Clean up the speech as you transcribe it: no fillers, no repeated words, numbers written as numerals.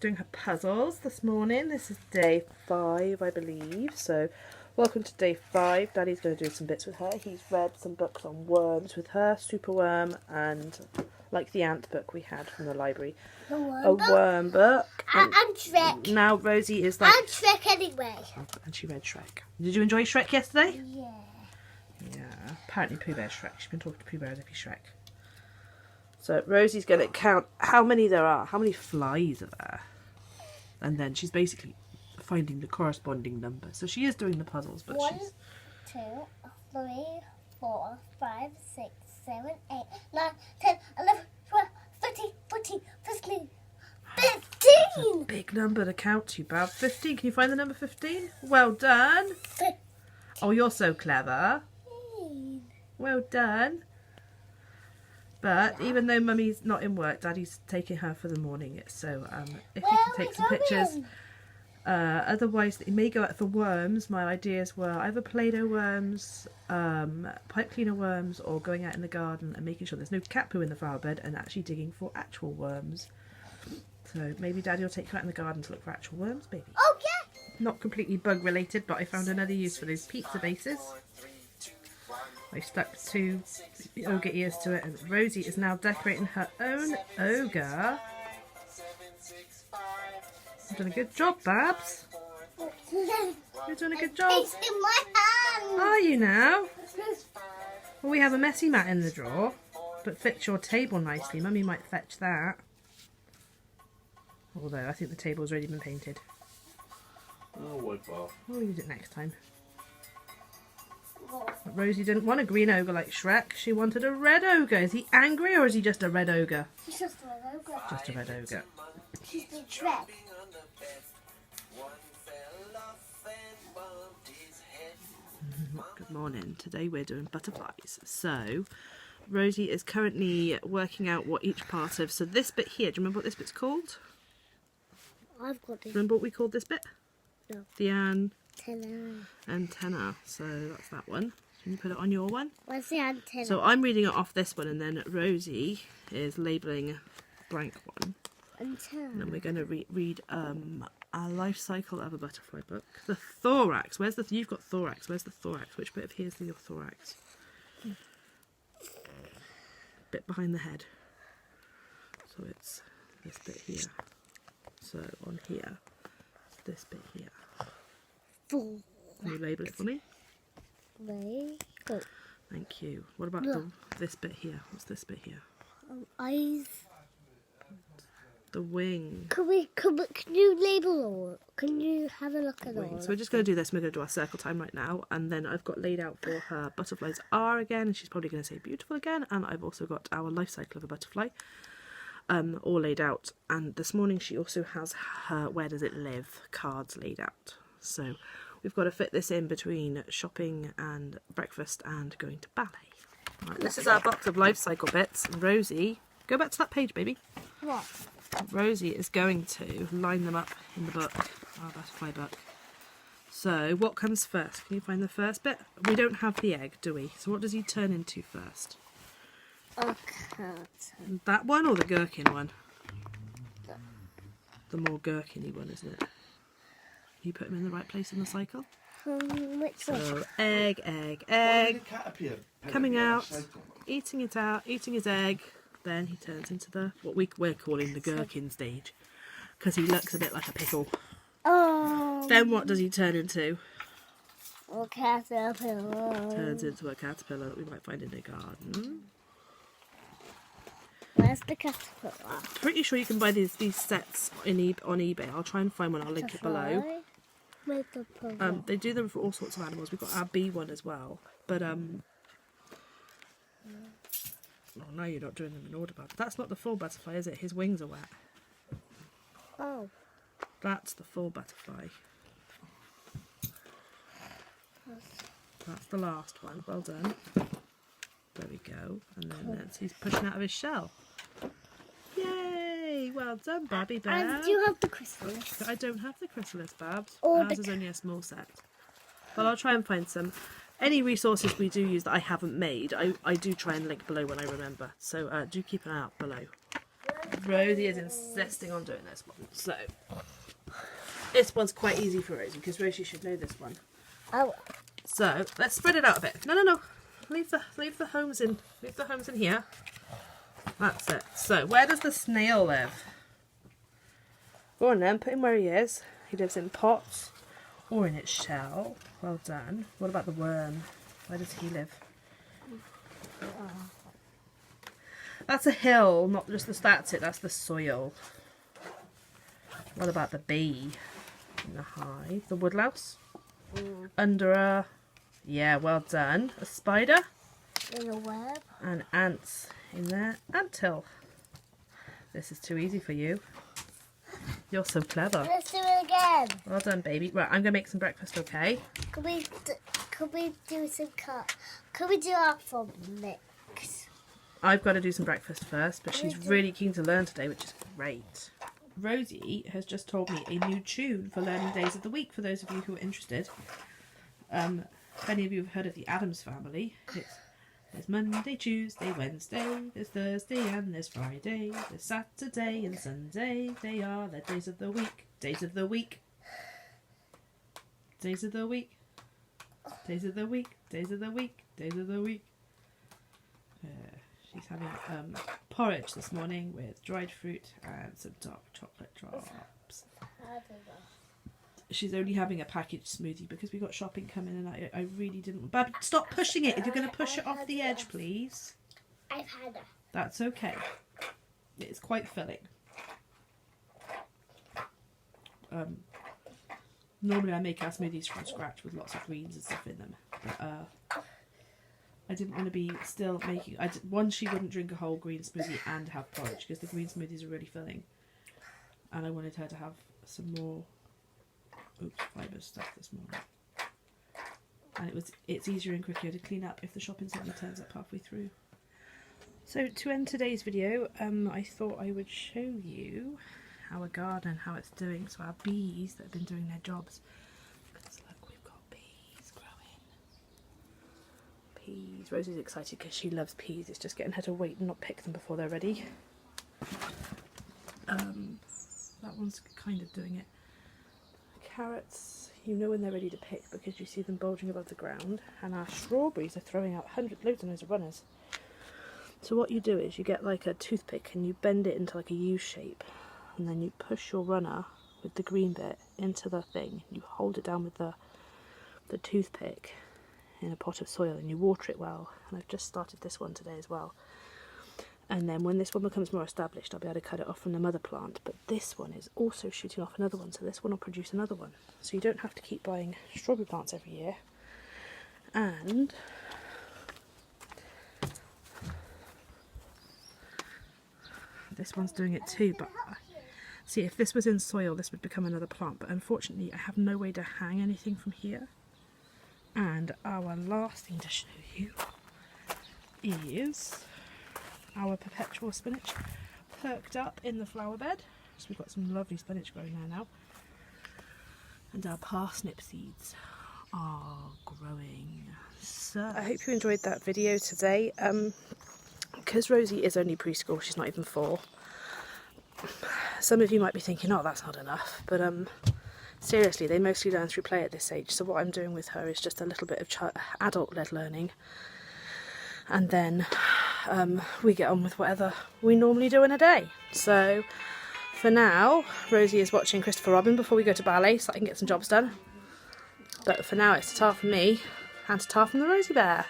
doing her puzzles this morning. This is day 5, I believe. So, welcome to day 5. Daddy's going to do some bits with her. He's read some books on worms with her, Superworm, and like the ant book we had from the library. A worm book. And Shrek. Now Rosie is like... And Shrek anyway. And she read Shrek. Did you enjoy Shrek yesterday? Yeah. Yeah. Apparently Pooh Bear's Shrek. She's been talking to Pooh Bear as if he's Shrek. So Rosie's going to count how many there are, how many flies are there. And then she's basically finding the corresponding number. So she is doing the puzzles, but 1, she's... 2, 3, 4, 5, 6, 7, 8, 9, 10, 11, 12, 13, 14, 15, 15! Big number to count to, Bab. 15. Can you find the number 15? Well done. Oh, you're so clever. Well done. But even though Mummy's not in work, Daddy's taking her for the morning. So if you can take some pictures. Otherwise, you may go out for worms. My ideas were either Play-Doh worms, pipe cleaner worms, or going out in the garden and making sure there's no cat poo in the flower bed and actually digging for actual worms. So maybe Daddy will take you out in the garden to look for actual worms, baby. Oh, yeah! Not completely bug related, but I found another use for those pizza bases. I stuck 2 ogre ears to it, and Rosie is now decorating her own ogre. You've done a good job, Babs. You're doing a good job. It's in my hand! Are you now? Well, we have a messy mat in the drawer, but fits your table nicely. Mummy might fetch that. Although, I think the table's already been painted. Oh, what bar? We'll use it next time. But Rosie didn't want a green ogre like Shrek. She wanted a red ogre. Is he angry or is he just a red ogre? He's just a red ogre. Just a red ogre. She's been Shrek. Good morning. Today we're doing butterflies. So, Rosie is currently working out what each part of... So this bit here, do you remember what this bit's called? I've got it. Remember what we called this bit? No. The Antenna. antenna. So that's that one. Can you put it on your one? Where's the antenna? So I'm reading it off this one, and then Rosie is labelling blank one. Antenna. And then we're going to read a life cycle of a butterfly book. The thorax. Where's the... You've got thorax. Where's the thorax? Which bit of here's your thorax? Bit behind the head. So it's this bit here. So on here, this bit here. Can you label it for me? Go. Thank you. What about this bit here? What's this bit here? Eyes. The wing. Can you label all? Can you have a look at all? So we're just going to do this. We're going to do our circle time right now. And then I've got laid out for her butterflies are again. And she's probably going to say beautiful again. And I've also got our life cycle of a butterfly. All laid out, and this morning she also has her where does it live cards laid out. So we've got to fit this in between shopping and breakfast and going to ballet. Right, this is our box of life cycle bits. Rosie, go back to that page, baby. What? Rosie is going to line them up in the book, our butterfly book. So what comes first? Can you find the first bit? We don't have the egg, do we? So what does he turn into first? A cat. That one or the gherkin one? The more gherkin-y one, isn't it? You put him in the right place in the cycle? Which one? So, egg. Coming out, eating it out, eating his egg. Then he turns into the what we're calling the gherkin stage. Because he looks a bit like a pickle. Oh. Then what does he turn into? A caterpillar. Turns into a caterpillar that we might find in a garden. Where's the caterpillar? Pretty sure you can buy these sets on eBay. I'll try and find one. I'll link it below. They do them for all sorts of animals. We've got our bee one as well. But oh, now you're not doing them in order, Bud. That's not the full butterfly, is it? His wings are wet. Oh. That's the full butterfly. That's the last one. Well done. There we go. And then he's pushing out of his shell. Yay! Well done, Barbie Bear. And do you have the chrysalis? I don't have the chrysalis, Babs. Or Ours is only a small set. But I'll try and find some. Any resources we do use that I haven't made, I do try and link below when I remember. So do keep an eye out below. Rosie is insisting on doing this one. So this one's quite easy for Rosie because Rosie should know this one. Oh. So let's spread it out a bit. No. Leave the homes in. Leave the homes in here. That's it. So where does the snail live? Go on then, put him where he is. He lives in pots or in its shell. Well done. What about the worm? Where does he live? That's a hill, not just the that's it, that's the soil. What about the bee? In the hive. The woodlouse? Under a... Yeah, well done. A spider? In a web. And ants in their anthill. This is too easy for you. You're so clever. Let's do it again. Well done, baby. Right, I'm going to make some breakfast, okay? Could we do some cut? Could we do apple mix? I've got to do some breakfast first, but she's really keen to learn today, which is great. Rosie has just told me a new tune for learning days of the week, for those of you who are interested. If any of you have heard of the Addams Family, there's Monday, Tuesday, Wednesday, there's Thursday and there's Friday, there's Saturday and Sunday, they are the days of the week, days of the week, days of the week, days of the week, days of the week, days of the week. She's having porridge this morning with dried fruit and some dark chocolate drops. She's only having a packaged smoothie because we got shopping coming and I really didn't... But stop pushing it. If you're going to push it off the edge, please. I've had it. That's okay. It's quite filling. Normally I make our smoothies from scratch with lots of greens and stuff in them. But I didn't want to be still making... One, she wouldn't drink a whole green smoothie and have porridge because the green smoothies are really filling. And I wanted her to have some more... fibre stuff this morning, and it's easier and quicker to clean up if the shopping suddenly turns up halfway through. So to end today's video, I thought I would show you our garden, how it's doing. So our bees that have been doing their jobs, because look, we've got peas growing. Peas. Rosie's excited because she loves peas. It's just getting her to wait and not pick them before they're ready. That one's kind of doing it. Carrots, you know when they're ready to pick because you see them bulging above the ground, and our strawberries are throwing out loads and loads of runners. So what you do is you get like a toothpick and you bend it into like a U shape, and then you push your runner with the green bit into the thing. You hold it down with the toothpick in a pot of soil and you water it well. And I've just started this one today as well. And then when this one becomes more established, I'll be able to cut it off from the mother plant. But this one is also shooting off another one, so this one will produce another one. So you don't have to keep buying strawberry plants every year. And this one's doing it too. But see, if this was in soil, this would become another plant. But unfortunately, I have no way to hang anything from here. And our last thing to show you is our perpetual spinach perked up in the flower bed. So we've got some lovely spinach growing there now. And our parsnip seeds are growing. So I hope you enjoyed that video today. Because Rosie is only preschool, she's not even 4. Some of you might be thinking, oh, that's not enough. But seriously, they mostly learn through play at this age. So what I'm doing with her is just a little bit of adult-led learning. And then we get on with whatever we normally do in a day. So for now, Rosie is watching Christopher Robin before we go to ballet so I can get some jobs done. But for now, it's ta-ta from me and ta-ta from the Rosie Bear.